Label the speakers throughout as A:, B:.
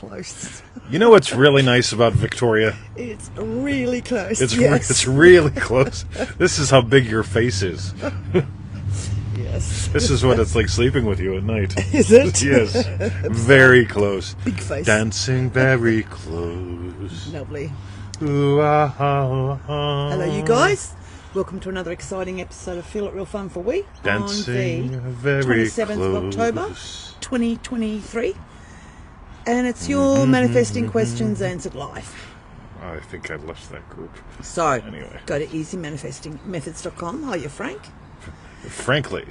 A: close.
B: You know what's really nice about Victoria?
A: It's really close.
B: It's
A: yes.
B: really close. This is how big your face is.
A: Yes.
B: This is what it's like sleeping with you at night.
A: Is it?
B: Yes. Very close.
A: Big face.
B: Dancing very close.
A: Lovely.
B: Ooh, ah, ah, ah.
A: Hello, you guys. Welcome to another exciting episode of Feel It Real Fun for We.
B: Dancing
A: on the
B: very
A: 27th
B: close.
A: of October, 2023. And it's your manifesting questions answered live.
B: I think I left that group.
A: So,
B: Anyway.
A: go to easymanifestingmethods.com. Hiya, Frank.
B: Frankly,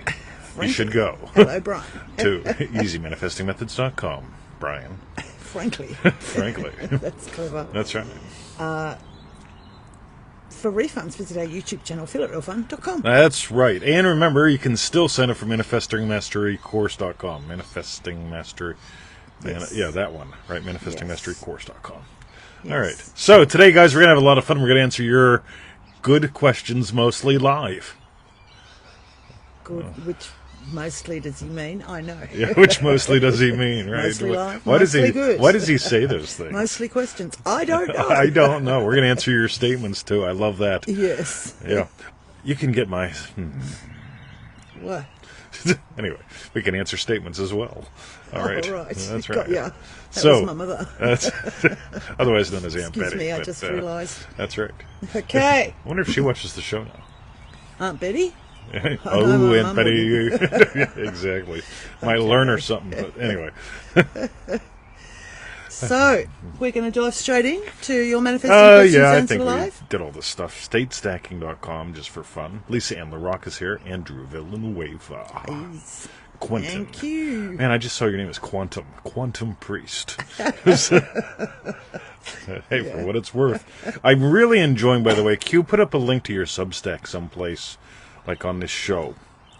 B: you should go
A: Hello, Brian.
B: to easymanifestingmethods.com, Brian.
A: Frankly.
B: Frankly.
A: That's clever.
B: That's right.
A: For refunds, visit our YouTube channel, feelitrealfun.com.
B: That's right. And remember, you can still sign up for manifestingmasterycourse.com. Manifesting Mastery.
A: Yes.
B: Yeah, that one. Right, manifestingmasterycourse.com.
A: Yes.
B: All right. So today, guys, we're going to have a lot of fun. We're going to answer your good questions mostly live.
A: Good. Which mostly does he mean? I know.
B: Yeah, which mostly does he mean, right?
A: Mostly live,
B: Why
A: mostly
B: does he?
A: good.
B: Why does he say those things?
A: Mostly questions. I don't know.
B: I don't know. We're going to answer your statements too. I love that.
A: Yes.
B: Yeah, you can get my.
A: What?
B: Anyway, we can answer statements as well. All right.
A: All right.
B: That's
A: Got
B: right.
A: ya. That
B: So
A: was my mother.
B: that's otherwise known as Aunt
A: Excuse
B: Betty.
A: me, I
B: but,
A: just realised.
B: That's right.
A: Okay.
B: I wonder if she watches the show now.
A: Aunt Betty?
B: Oh,
A: no, my
B: Aunt
A: mum
B: Betty. Exactly. Might learn or something. But anyway.
A: So, we're going to dive straight in to your manifesting questions
B: Yeah, I
A: answered
B: think
A: live.
B: we did all this stuff. Statestacking.com just for fun. Lisa Ann LaRock is here. Andrew Villanueva.
A: Please.
B: Quentin.
A: Thank you.
B: Man, I just saw your name as Quantum. Quantum Priest. Hey, for what it's worth. I'm really enjoying, by the way, Q, put up a link to your Substack someplace, like on this show.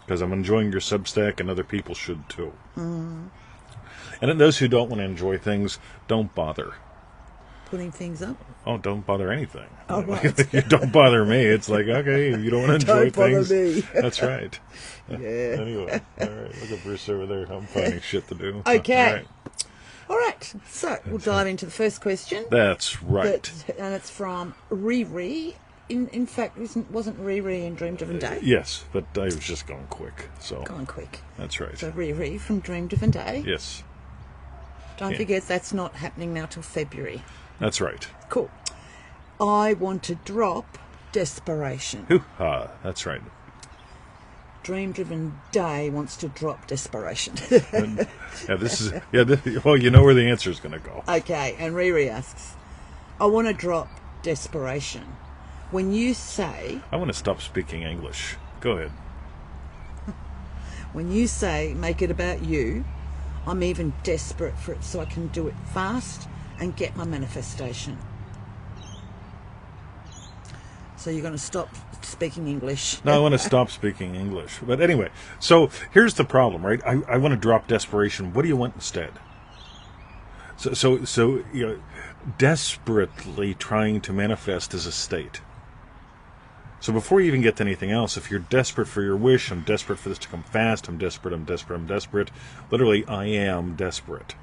B: Because I'm enjoying your Substack, and other people should too. And then those who don't want to enjoy things, don't bother.
A: Putting things up.
B: Oh, don't bother anything.
A: Oh, right.
B: You don't bother me. It's like, okay, if you don't want to enjoy
A: Don't bother
B: things.
A: me.
B: That's right.
A: Yeah.
B: Anyway, all right. Look at Bruce over there. I'm finding shit to do.
A: Okay. All right. So, we'll dive into the first question.
B: That's right.
A: And it's from RiRi. In fact, wasn't RiRi in Dream Driven Day?
B: Yes, but I was just going quick. So
A: Going quick.
B: that's right.
A: So, RiRi from Dream Driven Day.
B: Yes,
A: Don't forget, that's not happening now till February.
B: that's right.
A: Cool. I want to drop desperation.
B: Hoo-ha. That's right.
A: Dream Driven Day wants to drop desperation.
B: And, well, you know where the answer is going to go.
A: Okay, and Riri asks, I want to drop desperation. When you say,
B: I want to stop speaking English. Go ahead.
A: make it about you, I'm even desperate for it so I can do it fast and get my manifestation. So you're going to stop speaking English.
B: No, I want to stop speaking English. But anyway, so here's the problem, right? I want to drop desperation. What do you want instead? So you know, desperately trying to manifest is a state. So before you even get to anything else, if you're desperate for your wish, I'm desperate for this to come fast, I'm desperate. Literally, I am desperate.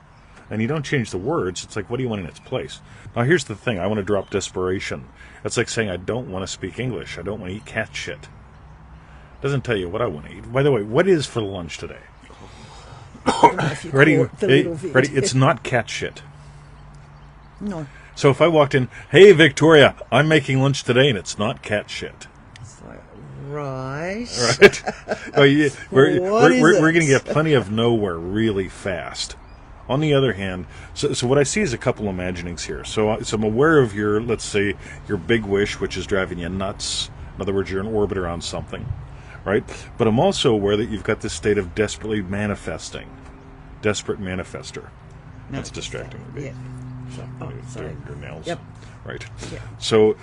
B: And you don't change the words. It's like, what do you want in its place? Now, here's the thing. I want to drop desperation. It's like saying I don't want to speak English. I don't want to eat cat shit. It doesn't tell you what I want to eat. By the way, what is for lunch today? Ready? Ready? It's not cat shit.
A: No.
B: So if I walked in, hey, Victoria, I'm making lunch today, and it's not cat shit.
A: It's like, right.
B: Right? Oh, yeah, we're
A: What
B: going to get plenty of nowhere really fast. On the other hand, so what I see is a couple imaginings here. So I'm aware of your, let's say, your big wish, which is driving you nuts. In other words, you're in orbit around something, right? But I'm also aware that you've got this state of desperately manifesting. Desperate manifester. That's distracting.
A: Yeah. Sorry.
B: Your nails.
A: Yep.
B: Right.
A: Yeah.
B: So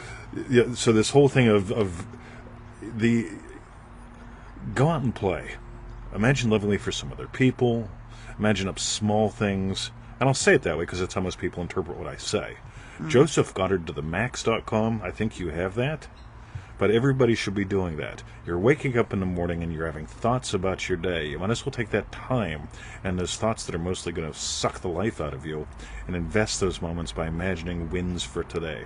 B: this whole thing of the go out and play. Imagine lovingly for some other people. Imagine up small things. And I'll say it that way because that's how most people interpret what I say. Joseph Goddard to the max.com. I think you have that. But everybody should be doing that. You're waking up in the morning and you're having thoughts about your day. You might as well take that time and those thoughts that are mostly going to suck the life out of you and invest those moments by imagining wins for today.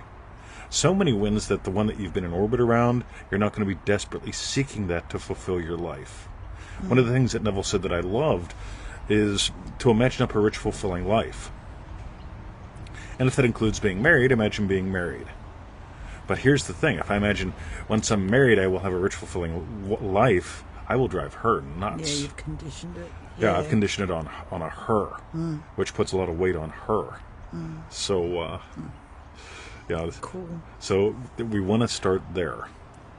B: So many wins that the one that you've been in orbit around, you're not going to be desperately seeking that to fulfill your life. One of the things that Neville said that I loved is to imagine up a rich, fulfilling life. And if that includes being married, imagine being married. But here's the thing. If I imagine once I'm married, I will have a rich, fulfilling life, I will drive her nuts.
A: Yeah, you've conditioned it.
B: Yeah, I've conditioned it on a her, which puts a lot of weight on her. So, yeah.
A: Cool.
B: So we want to start there.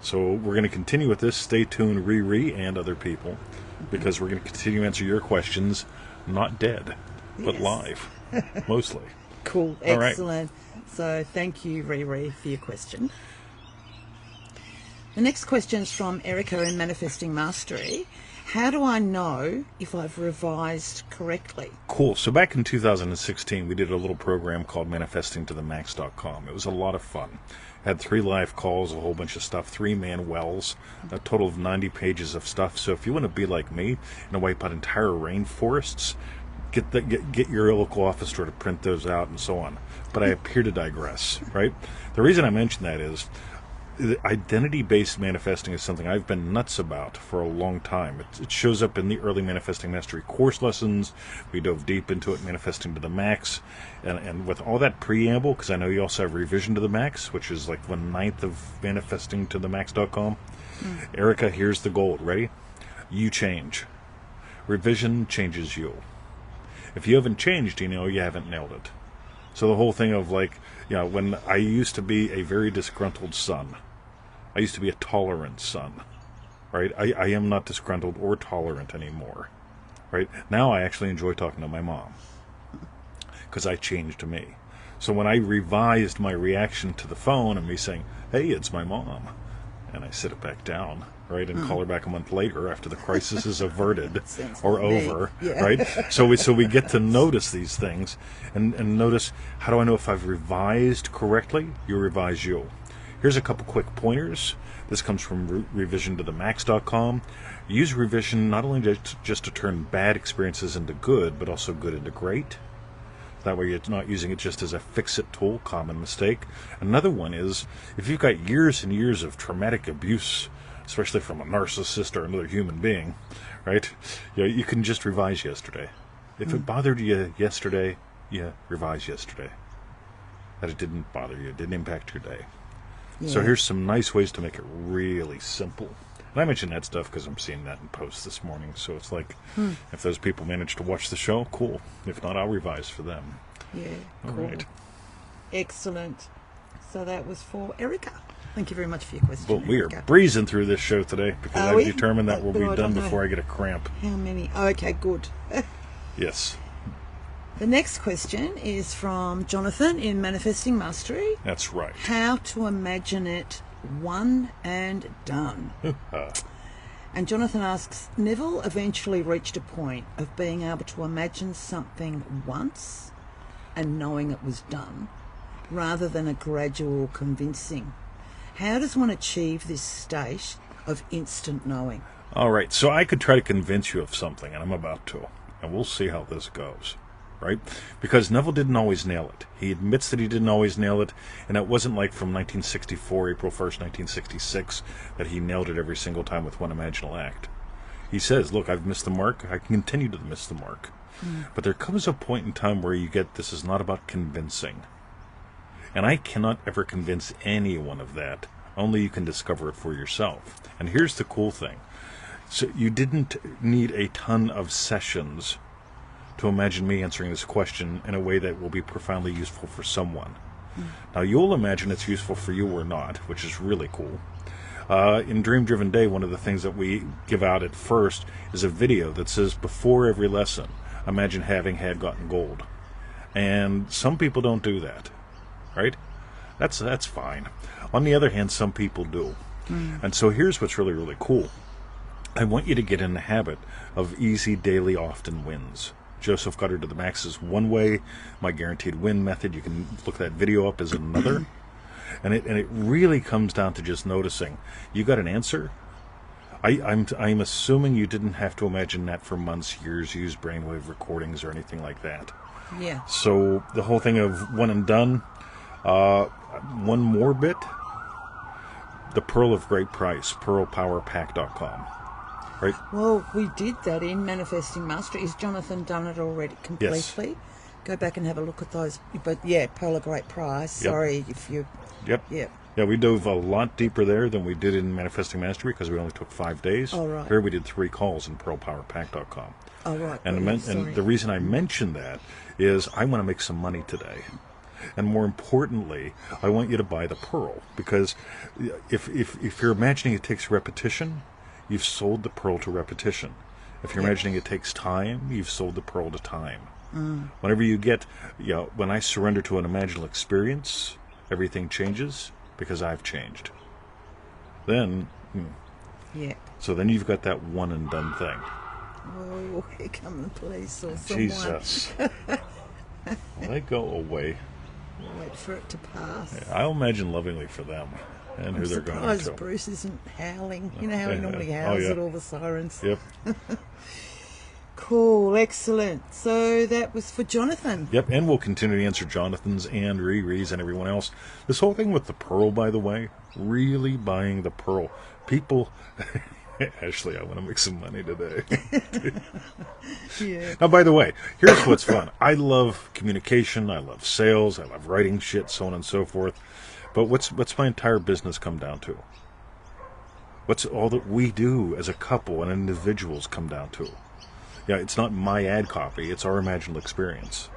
B: So we're going to continue with this. Stay tuned, RiRi and other people, because we're going to continue to answer your questions, not dead, but live, mostly.
A: Cool.
B: All right.
A: Excellent. So thank you, RiRi, for your question. The next question is from Erica in Manifesting Mastery. How do I know if I've revised correctly?
B: Cool. So back in 2016, we did a little program called manifestingtothemax.com. It was a lot of fun. Had 3 live calls, a whole bunch of stuff, 3 manuals, a total of 90 pages of stuff. So if you want to be like me and wipe out entire rainforests, get your local office store to print those out and so on. But I appear to digress, right? The reason I mention that is identity-based manifesting is something I've been nuts about for a long time. It shows up in the early Manifesting Mastery course lessons. We dove deep into it, Manifesting to the Max. And with all that preamble, because I know you also have Revision to the Max, which is like 1/9 of manifestingtothemax.com. Erica, here's the gold. Ready? You change. Revision changes you. If you haven't changed, you haven't nailed it. So the whole thing of when I used to be a very disgruntled son, I used to be a tolerant son, right? I am not disgruntled or tolerant anymore, right? Now I actually enjoy talking to my mom because I changed me. So when I revised my reaction to the phone and me saying, hey, it's my mom, and I sit it back down, right, and call her back a month later after the crisis is averted or over, right? So we get to notice these things and notice, how do I know if I've revised correctly? You revise you. Here's a couple quick pointers. This comes from revisiontothemax.com. Use revision not only just to turn bad experiences into good, but also good into great. That way you're not using it just as a fix-it tool, common mistake. Another one is, if you've got years and years of traumatic abuse, especially from a narcissist or another human being, right, you can just revise yesterday. If it bothered you yesterday, revise yesterday. That it didn't bother you, it didn't impact your day. So here's some nice ways to make it really simple. And I mentioned that stuff because I'm seeing that in posts this morning. So it's like, if those people manage to watch the show, cool. If not, I'll revise for them.
A: Yeah,
B: All
A: cool.
B: right.
A: Excellent. So that was for Erica. Thank you very much for your question.
B: Well, we are
A: Erica.
B: breezing through this show today because
A: Are
B: I've
A: we?
B: determined that we'll
A: But I
B: be
A: don't
B: done
A: know.
B: before I get a cramp.
A: How many? Oh, okay, good.
B: Yes,
A: The next question is from Johnathon in Manifesting Mastery.
B: that's right.
A: How to imagine it one and done. And Johnathon asks, Neville eventually reached a point of being able to imagine something once and knowing it was done, rather than a gradual convincing. How does one achieve this state of instant knowing?
B: All right, so I could try to convince you of something, and I'm about to, and we'll see how this goes, right? Because Neville didn't always nail it. He admits that he didn't always nail it, and it wasn't like from 1964, April 1st, 1966, that he nailed it every single time with one imaginal act. He says, look, I've missed the mark, I can continue to miss the mark. But there comes a point in time where you get, this is not about convincing. And I cannot ever convince anyone of that. Only you can discover it for yourself. And here's the cool thing. So you didn't need a ton of sessions to imagine me answering this question in a way that will be profoundly useful for someone. Now, you'll imagine it's useful for you or not, which is really cool. In Dream Driven Day, one of the things that we give out at first is a video that says, before every lesson, imagine having had gotten gold. And some people don't do that, right? That's fine. On the other hand, some people do. And so here's what's really, really cool. I want you to get in the habit of easy, daily, often wins. Joseph got her to the max is one way. My guaranteed win method, you can look that video up, is another. And it really comes down to just noticing. You got an answer? I'm assuming you didn't have to imagine that for months, years, use brainwave recordings or anything like that.
A: Yeah.
B: So the whole thing of one and done, one more bit, the Pearl of Great Price, pearlpowerpack.com. Right?
A: Well, we did that in Manifesting Mastery. Is Johnathon done it already completely?
B: Yes.
A: Go back and have a look at those. But yeah, Pearl of Great Price.
B: Yep.
A: Sorry if you...
B: Yep.
A: Yep.
B: Yeah, we dove a lot deeper there than we did in Manifesting Mastery because we only took 5 days.
A: Oh, right.
B: Here we did 3 calls in pearlpowerpack.com.
A: Oh, right.
B: And the reason I mention that is I want to make some money today. And more importantly, I want you to buy the Pearl, because if you're imagining it takes repetition, you've sold the Pearl to repetition. If you're imagining it takes time, you've sold the Pearl to time. Whenever you get, when I surrender to an imaginal experience, everything changes because I've changed. Then,
A: Yeah.
B: so then you've got that one and done thing.
A: Oh, here come the police or someone.
B: Jesus. Let go away.
A: Wait for it to pass.
B: I'll imagine lovingly for them and who they're going to.
A: I'm surprised Bruce isn't howling. You know how he normally howls at all the sirens?
B: Yep.
A: Cool, excellent. So that was for Johnathon.
B: Yep, and we'll continue to answer Jonathan's and RiRi's and everyone else. This whole thing with the Pearl, by the way, really buying the Pearl. People... Ashley, I want to make some money today.
A: Yeah.
B: Now, by the way, here's what's fun. I love communication. I love sales. I love writing shit, so on and so forth. But what's my entire business come down to? What's all that we do as a couple and individuals come down to? Yeah, it's not my ad copy. It's our imaginal experience.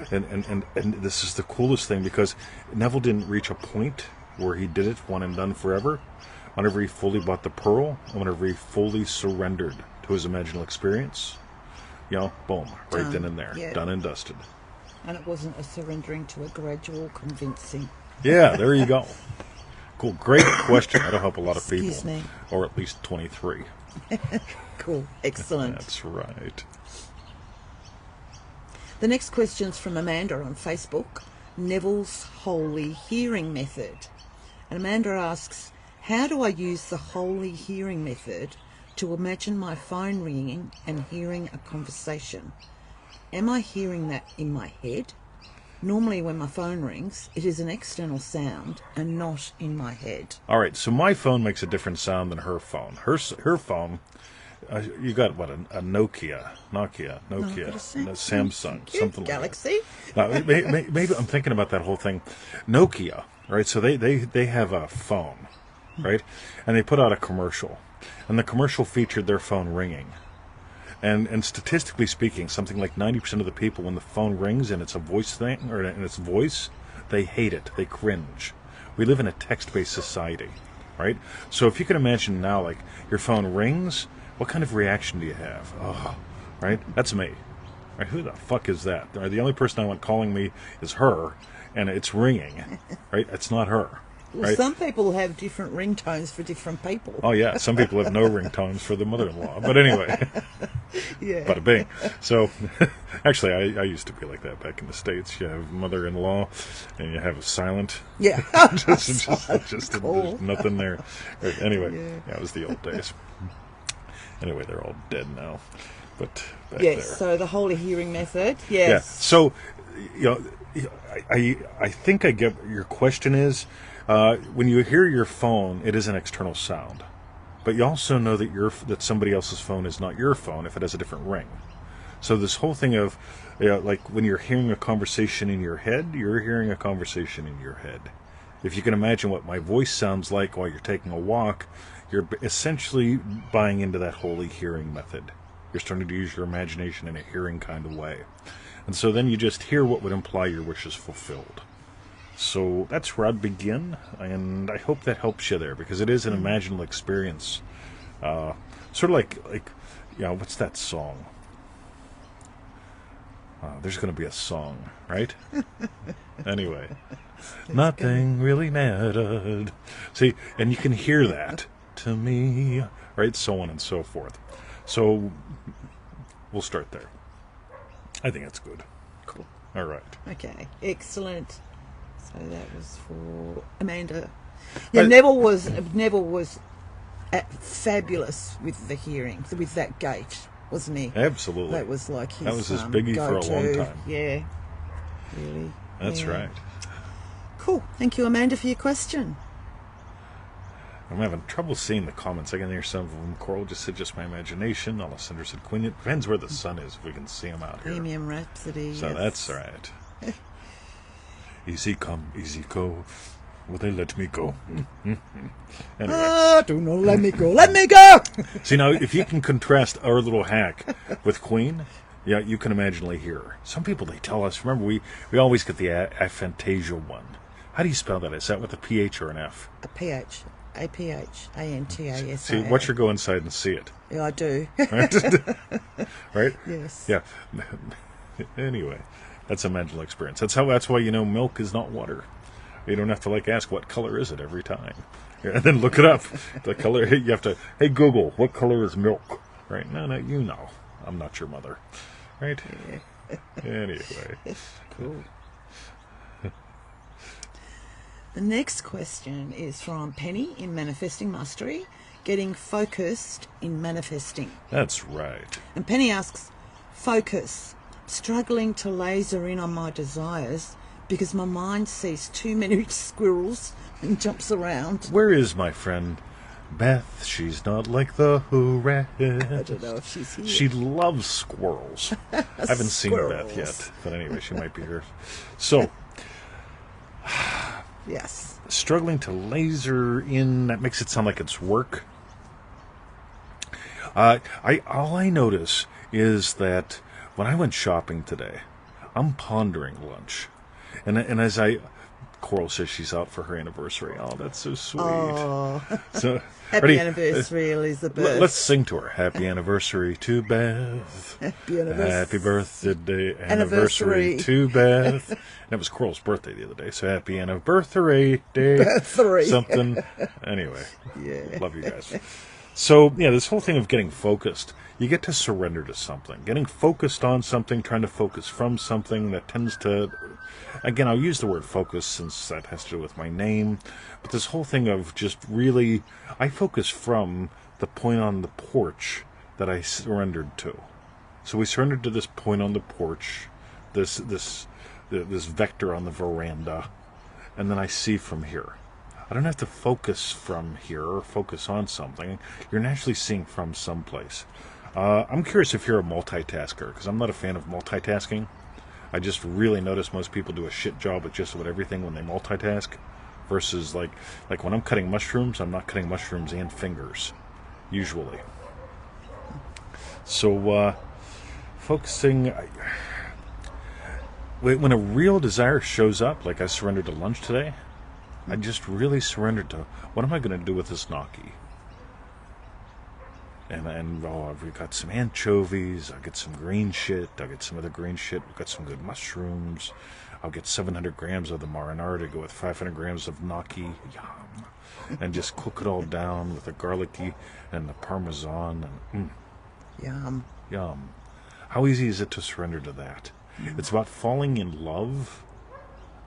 B: And this is the coolest thing, because Neville didn't reach a point where he did it one and done forever. Whenever he fully bought the Pearl, and whenever he fully surrendered to his imaginal experience, boom, right then and there, done and dusted.
A: And it wasn't a surrendering to a gradual convincing.
B: Yeah, there you go. Cool, great question. That'll help a lot of people.
A: Excuse me.
B: Or at least 23.
A: Cool, excellent.
B: That's right.
A: The next question's from Amanda on Facebook, Neville's Holy Hearing Method. And Amanda asks, how do I use the Holy Hearing Method to imagine my phone ringing and hearing a conversation? Am I hearing that in my head? Normally when my phone rings, it is an external sound and not in my head.
B: All right, so my phone makes a different sound than her phone. Her phone, you got what, a Nokia, Samsung, something
A: Galaxy.
B: Like that. Maybe I'm thinking about that whole thing. Nokia, right? So they have a phone, right? And they put out a commercial, and the commercial featured their phone ringing. And statistically speaking, something like 90% of the people, when the phone rings and it's a voice thing, or and it's voice, they hate it. They cringe. We live in a text-based society, right? So if you can imagine now, like, your phone rings, what kind of reaction do you have? Oh, right? That's me. Right? Who the fuck is that? The only person I want calling me is her, and it's ringing, right? It's not her.
A: Well,
B: right?
A: some people have different ringtones for different people.
B: Oh, yeah. Some people have no ringtones for the mother-in-law. But anyway.
A: Yeah.
B: Bada bing. So, actually, I used to be like that back in the States. You have mother-in-law, and you have a silent.
A: Yeah.
B: just
A: cool.
B: There's nothing there. Anyway, yeah, it was the old days. Anyway, they're all dead now. But back
A: Yes,
B: there.
A: so the Holy Hearing Method. Yes.
B: Yeah. So, I think I get what your question is. When you hear your phone, it is an external sound, but you also know that somebody else's phone is not your phone if it has a different ring. So this whole thing of, like when you're hearing a conversation in your head, you're hearing a conversation in your head. If you can imagine what my voice sounds like while you're taking a walk, you're essentially buying into that holy hearing method. You're starting to use your imagination in a hearing kind of way. And so then you just hear what would imply your wish is fulfilled. So that's where I'd begin, and I hope that helps you there, because it is an imaginal experience. Sort of like what's that song? There's going to be a song, right? Anyway, nothing really mattered. See, and you can hear that to me, right? So on and so forth. So we'll start there. I think that's good.
A: Cool.
B: All right.
A: Okay, excellent. So that was for Amanda. Yeah, Neville was fabulous with the hearing, with that gait, wasn't he?
B: Absolutely.
A: That was like his.
B: That was his biggie for a long time.
A: Yeah, really.
B: That's right.
A: Cool. Thank you, Amanda, for your question.
B: I'm having trouble seeing the comments. I can hear some of them. Coral just said, just my imagination. Alessandra said, Queen. It depends where the sun is, if we can see him out here.
A: Bohemian Rhapsody.
B: So that's right. Easy come, easy go. Will they let me go? Anyway.
A: Do not let me go. Let me go!
B: See, now, if you can contrast our little hack with Queen, yeah, you can imaginally hear her. Some people, they tell us, remember, we always get the aphantasia one. How do you spell that? Is that with a PH or an F?
A: A PH. A-P-H-A-N-T-A-S-A.
B: See, watch her go inside and see it.
A: Yeah, I do.
B: Right?
A: Yes.
B: Yeah. Anyway, that's a mental experience. That's why you know milk is not water. You don't have to ask what color is it every time. Yeah, and then look it up. The color, you have to, hey Google, what color is milk? Right? No, you know. I'm not your mother. Right? Yeah. Anyway.
A: Cool. The next question is from Penny in Manifesting Mastery, getting focused in manifesting.
B: That's right.
A: And Penny asks, focus, struggling to laser in on my desires because my mind sees too many squirrels and jumps around.
B: Where is my friend Beth? She's not like the rest.
A: I don't know if she's here.
B: She loves squirrels. I haven't seen Beth yet, but anyway, she might be here. So...
A: Yes.
B: Struggling to laser in, that makes it sound like it's work. All I notice is that when I went shopping today, I'm pondering lunch. And as Coral says she's out for her anniversary. Oh, that's so sweet.
A: Oh.
B: So,
A: Happy anniversary, Elizabeth.
B: Let's sing to her. Happy anniversary to Beth.
A: Happy anniversary.
B: Happy birthday anniversary to Beth. And it was Coral's birthday the other day, so happy anniversary day.
A: Birthday.
B: Something. Anyway.
A: Yeah.
B: Love you guys. So, yeah, this whole thing of getting focused, you get to surrender to something. Getting focused on something, trying to focus from something that tends to... Again, I'll use the word focus since that has to do with my name. But this whole thing of just really... I focus from the point on the porch that I surrendered to. So we surrendered to this point on the porch, this vector on the veranda, and then I see from here. I don't have to focus from here or focus on something. You're naturally seeing from someplace. I'm curious if you're a multitasker, because I'm not a fan of multitasking. I just really notice most people do a shit job with just about everything when they multitask, versus like when I'm cutting mushrooms, I'm not cutting mushrooms and fingers, usually. So, focusing... When a real desire shows up, like I surrendered to lunch today, I just really surrendered to, what am I going to do with this gnocchi? And we've got some anchovies, I'll get some green shit, I'll get some other green shit, we've got some good mushrooms, I'll get 700 grams of the marinara to go with 500 grams of gnocchi, yum, and just cook it all down with the garlicky and the parmesan, and yum. How easy is it to surrender to that? It's about falling in love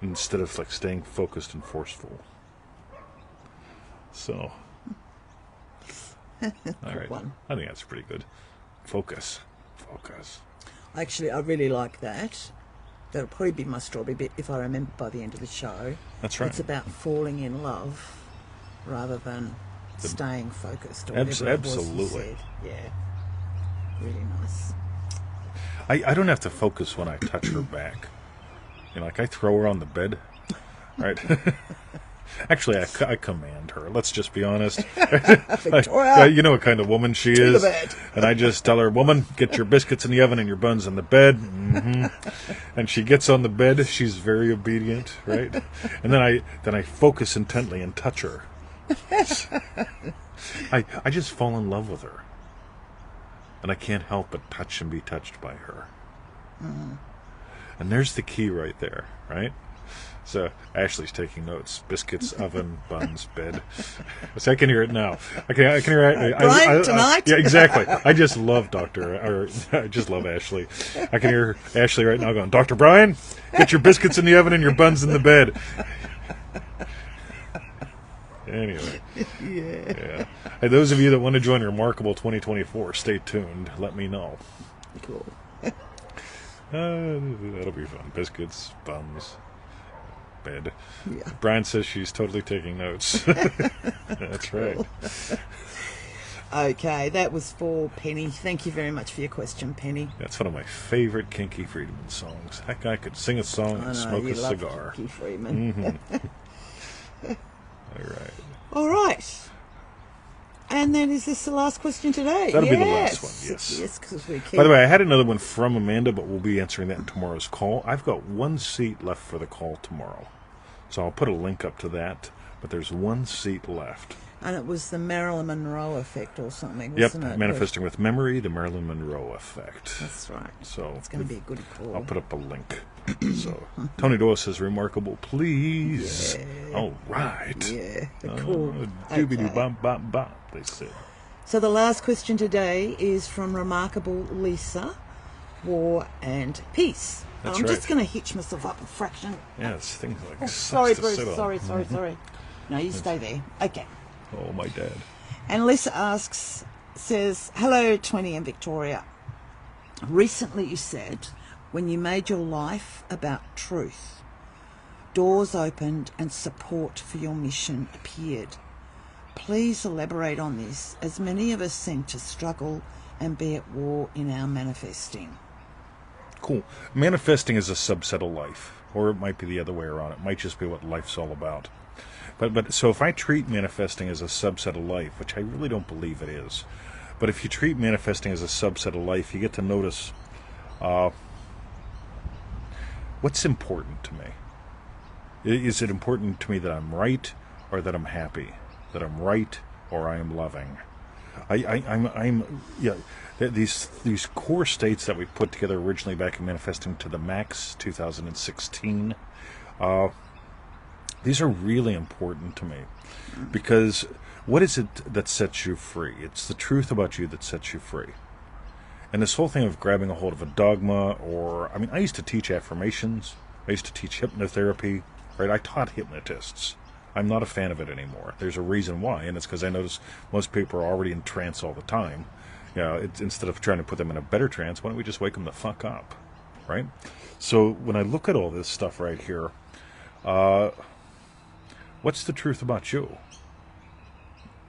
B: instead of staying focused and forceful. So, all right,
A: one.
B: I think that's pretty good. Focus.
A: Actually, I really like that. That'll probably be my strawberry bit if I remember by the end of the show.
B: That's right.
A: It's about falling in love rather than staying focused. Or whatever it was you
B: absolutely.
A: said. Yeah. Really nice.
B: I don't have to focus when I touch her back. I throw her on the bed, right? Actually, I command her. Let's just be honest.
A: Victoria,
B: you know what kind of woman she
A: to
B: is.
A: the bed.
B: And I just tell her, woman, get your biscuits in the oven and your buns in the bed. Mm-hmm. And she gets on the bed. She's very obedient, right? And then I focus intently and touch her. I just fall in love with her. And I can't help but touch and be touched by her. Mm-hmm. And there's the key right there, right? So Ashley's taking notes. Biscuits, oven, buns, bed. So I can hear it now. I can hear it.
A: Brian, tonight?
B: Yeah, exactly. I just love I just love Ashley. I can hear Ashley right now going, Dr. Brian, get your biscuits in the oven and your buns in the bed. Anyway. Yeah. Hey, those of you that want to join Remarkable 2024, stay tuned. Let me know.
A: Cool.
B: That'll be fun. Biscuits, buns, bed.
A: Yeah.
B: Brian says she's totally taking notes. That's right.
A: Okay, that was for Penny. Thank you very much for your question, Penny.
B: That's one of my favorite Kinky Friedman songs. That guy could sing a song and smoke a cigar.
A: Kinky Friedman.
B: Mm-hmm.
A: All right. And then is this the last question today?
B: That'll be the last one, yes.
A: Yes, because we keep...
B: By the way, I had another one from Amanda, but we'll be answering that in tomorrow's call. I've got one seat left for the call tomorrow. So I'll put a link up to that, but there's one seat left.
A: And it was the Marilyn Monroe effect or something,
B: Yep,
A: wasn't it?
B: Manifesting with Memory, the Marilyn Monroe effect.
A: That's right.
B: So
A: it's going to be a good call.
B: I'll put up a link. So Tony Doyle says, remarkable, please.
A: Yeah.
B: All right.
A: Yeah, cool.
B: Doobie-doo-bop-bop-bop, they said.
A: So the last question today is from Remarkable Lisa, War and Peace.
B: That's
A: I'm
B: right.
A: just going to hitch myself up a fraction.
B: Yeah, it's things like
A: Sorry,
B: sucks to sit
A: Bruce.
B: on.
A: Sorry. No, you stay there. Okay.
B: Oh, my dad.
A: And Lisa says, hello, 20 and Victoria. Recently you said, when you made your life about truth, doors opened and support for your mission appeared. Please elaborate on this, as many of us seem to struggle and be at war in our manifesting.
B: Cool. Manifesting is a subset of life, or it might be the other way around. It might just be what life's all about. But so if I treat manifesting as a subset of life, which I really don't believe it is, but if you treat manifesting as a subset of life, you get to notice what's important to me. Is it important to me that I'm right or that I'm happy? That I'm right or I am loving? These core states that we put together originally back in Manifesting to the Max 2016, these are really important to me, because what is it that sets you free? It's the truth about you that sets you free. And this whole thing of grabbing a hold of a dogma, I used to teach affirmations, I used to teach hypnotherapy, right? I taught hypnotists. I'm not a fan of it anymore. There's a reason why, and it's because I notice most people are already in trance all the time. Instead of trying to put them in a better trance, why don't we just wake them the fuck up, right? So when I look at all this stuff right here, what's the truth about you?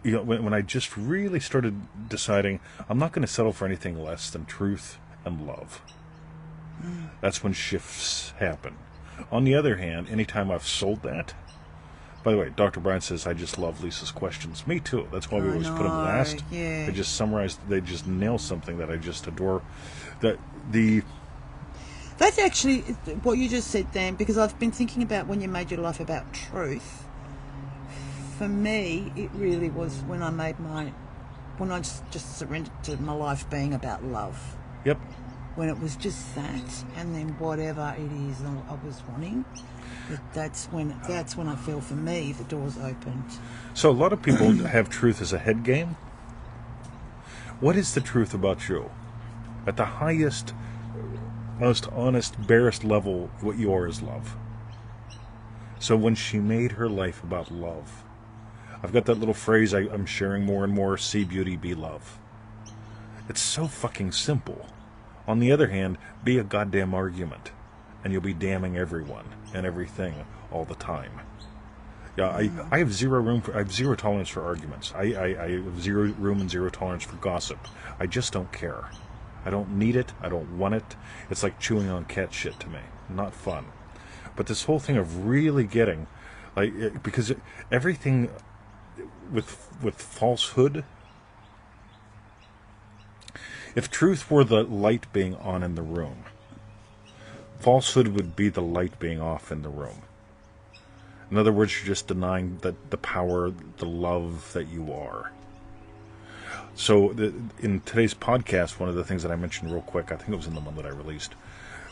B: When I just really started deciding I'm not going to settle for anything less than truth and love, that's when shifts happen. On the other hand, anytime I've sold that, by the way, Dr. Brian says, I just love Lisa's questions. Me too. That's why we always put them last.
A: Yeah.
B: They just summarize, they just nail something that I just adore. That's
A: actually what you just said, Dan, because I've been thinking about when you made your life about truth. For me, it really was when I just surrendered to my life being about love.
B: Yep.
A: When it was just that, and then whatever it is I was wanting, that's when I feel, for me, the doors opened.
B: So a lot of people have truth as a head game. What is the truth about you? At the highest, most honest, barest level, what you are is love. So when she made her life about love, I've got that little phrase I'm sharing more and more, see beauty, be love. It's so fucking simple. On the other hand, be a goddamn argument, and you'll be damning everyone and everything all the time. Yeah, I have zero tolerance for arguments. I have zero room and zero tolerance for gossip. I just don't care. I don't need it. I don't want it. It's like chewing on cat shit to me. Not fun. But this whole thing of really getting, because everything with falsehood. If truth were the light being on in the room, falsehood would be the light being off in the room. In other words, you're just denying the power, the love that you are. So in today's podcast, one of the things that I mentioned real quick, I think it was in the one that I released,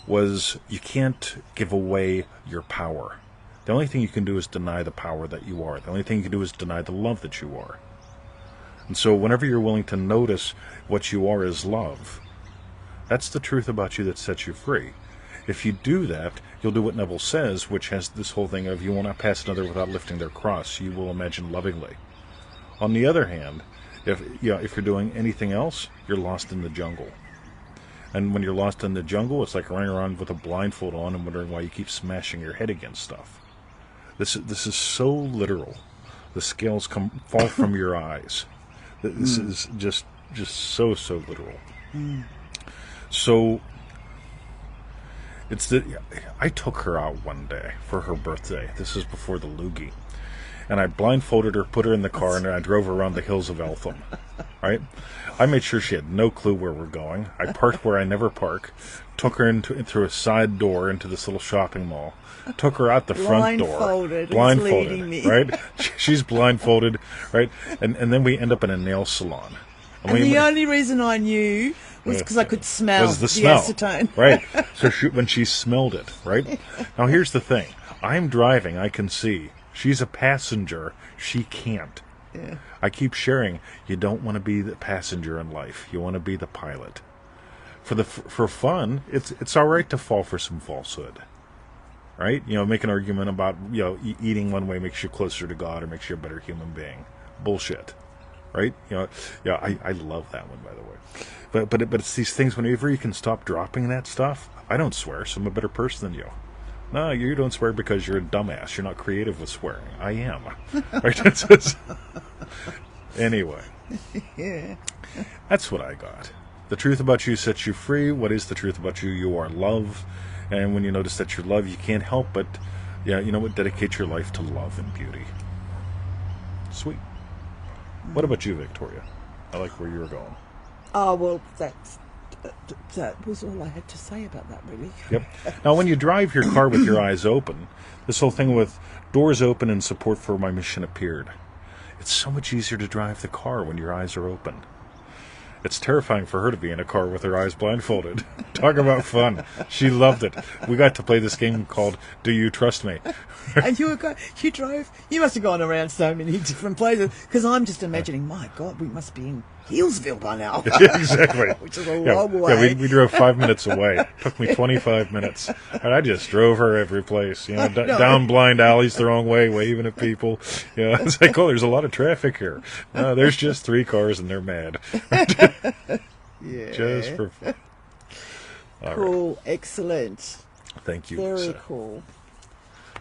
B: was you can't give away your power. The only thing you can do is deny the power that you are. The only thing you can do is deny the love that you are. And so whenever you're willing to notice what you are as love, that's the truth about you that sets you free. If you do that, you'll do what Neville says, which has this whole thing of you will not pass another without lifting their cross. You will imagine lovingly. On the other hand, if you're doing anything else, you're lost in the jungle. And when you're lost in the jungle, it's like running around with a blindfold on and wondering why you keep smashing your head against stuff. This is so literal. The scales fall from your eyes. This is just so literal. So I took her out one day for her birthday. This is before the loogie. And I blindfolded her, put her in the car, and I drove her around the hills of Eltham. Right? I made sure she had no clue where we're going. I parked where I never park. Took her through a side door into this little shopping mall. Took her out the front door. Blindfolded. Right? She's blindfolded. Right? And then we end up in a nail salon.
A: And the only reason I knew was because I could smell the acetone.
B: Right. So when she smelled it, right? Now here's the thing. I'm driving. I can see. She's a passenger. She can't.
A: Yeah.
B: I keep sharing. You don't want to be the passenger in life. You want to be the pilot. For fun, it's all right to fall for some falsehood, right? Make an argument about eating one way makes you closer to God or makes you a better human being. Bullshit, right? I love that one, by the way. But it's these things. Whenever you can stop dropping that stuff, I don't swear, so I'm a better person than you. No, you don't swear because you're a dumbass. You're not creative with swearing. I am. Right? Anyway.
A: Yeah.
B: That's what I got. The truth about you sets you free. What is the truth about you? You are love. And when you notice that you're love, you can't help but, dedicate your life to love and beauty. Sweet. What about you, Victoria? I like where you were going.
A: Oh, well, that was all I had to say about that, really.
B: Yep. Now, when you drive your car with your eyes open, this whole thing with doors open and support for my mission appeared. It's so much easier to drive the car when your eyes are open. It's terrifying for her to be in a car with her eyes blindfolded. Talk about fun. She loved it. We got to play this game called Do You Trust Me?
A: And you drove, you must have gone around so many different places, because I'm just imagining, my God, we must be in Healesville by now.
B: Yeah, exactly.
A: Which is a long way.
B: Yeah, we drove 5 minutes away. It took me 25 minutes. And I just drove her every place. Down blind alleys the wrong way, waving at people. It's like, there's a lot of traffic here. No, there's just 3 cars and they're mad.
A: Yeah.
B: Just for fun.
A: Cool.
B: Right.
A: Excellent.
B: Thank you,
A: Very
B: Lisa.
A: cool.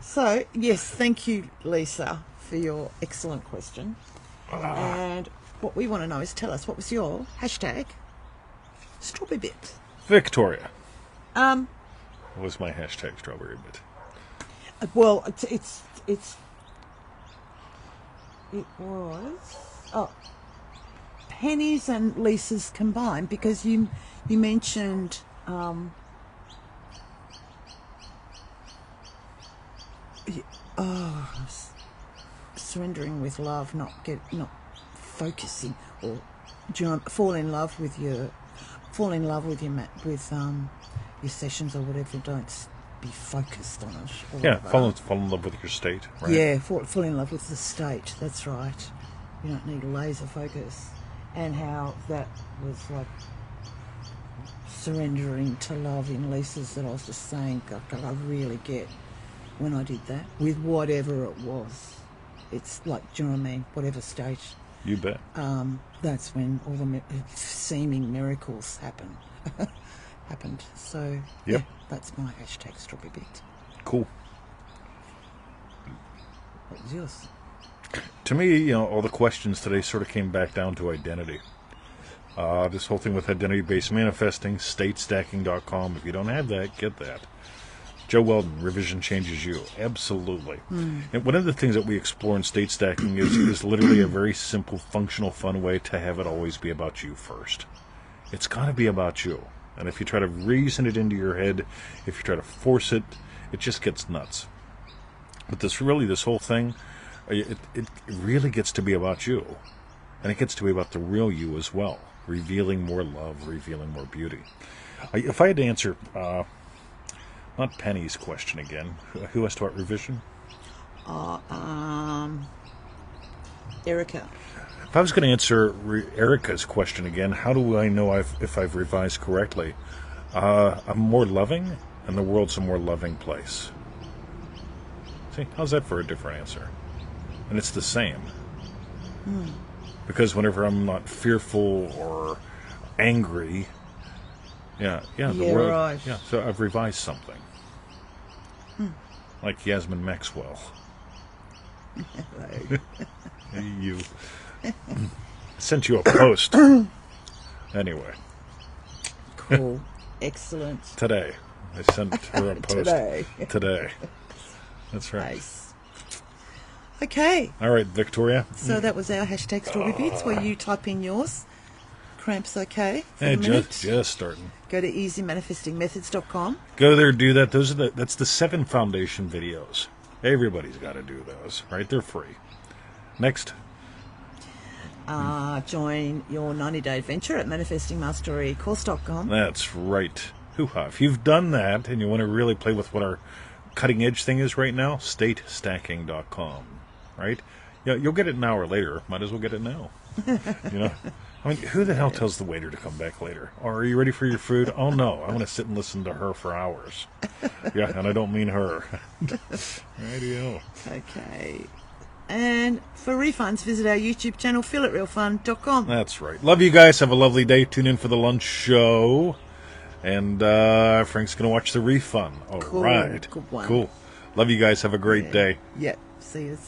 A: So, yes, thank you, Lisa, for your excellent question. And what we want to know is, tell us, what was your hashtag? Strawberry bit.
B: Victoria.
A: What
B: was my hashtag strawberry bit?
A: Well, it was Penny's and Lisa's combined, because you mentioned surrendering with love, not focusing, or fall in love with your sessions or whatever. Don't be focused on it.
B: Yeah, fall in love with your state. Right?
A: Yeah, fall in love with the state. That's right. You don't need laser focus. And how that was like surrendering to love in Lisa's, that I was just saying, God, I really get when I did that, with whatever it was. It's like, do you know what I mean? Whatever stage.
B: You bet.
A: That's when all the seeming miracles happened. So,
B: yep.
A: Yeah, that's my hashtag strawberry bit.
B: Cool.
A: What was yours?
B: To me, all the questions today sort of came back down to identity. This whole thing with identity-based manifesting, statestacking.com. If you don't have that, get that. Joe Weldon, Revision Changes You. Absolutely. And one of the things that we explore in state stacking is literally a very simple, functional, fun way to have it always be about you first. It's got to be about you. And if you try to reason it into your head, if you try to force it, it just gets nuts. But this whole thing, it really gets to be about you. And it gets to be about the real you as well. Revealing more love, revealing more beauty. If I had to answer... not Penny's question again. Who asked about revision?
A: Erica.
B: If I was going to answer Erica's question again, how do I know if I've revised correctly? I'm more loving, and the world's a more loving place. See, how's that for a different answer? And it's the same. Because whenever I'm not fearful or angry, the world.
A: Right.
B: Yeah, so I've revised something. Like Yasmin Maxwell. You. I sent you a post. Anyway.
A: Cool. Excellent.
B: Today. I sent her a post. Today. That's right.
A: Nice. Okay.
B: All right, Victoria.
A: So that was our hashtag Story Beats, where you type in yours. Cramps okay for the minute.
B: Just starting.
A: Go to easymanifestingmethods.com.
B: Go there, do that. That's the 7 foundation videos. Everybody's got to do those, right? They're free. Next.
A: Join your 90-day adventure at manifestingmasterycourse.com.
B: That's right. Hoo-ha. If you've done that and you want to really play with what our cutting edge thing is right now, statestacking.com, right? Yeah, you'll get it now or later. Might as well get it now. I mean, who the hell tells the waiter to come back later? Or are you ready for your food? Oh, no. I want to sit and listen to her for hours. Yeah, and I don't mean her. Radio.
A: Okay. And for refunds, visit our YouTube channel, feelitrealfun.com.
B: That's right. Love you guys. Have a lovely day. Tune in for the lunch show. And Frank's going to watch the refund. All right.
A: Good one.
B: Cool. Love you guys. Have a great day.
A: Yep. See you.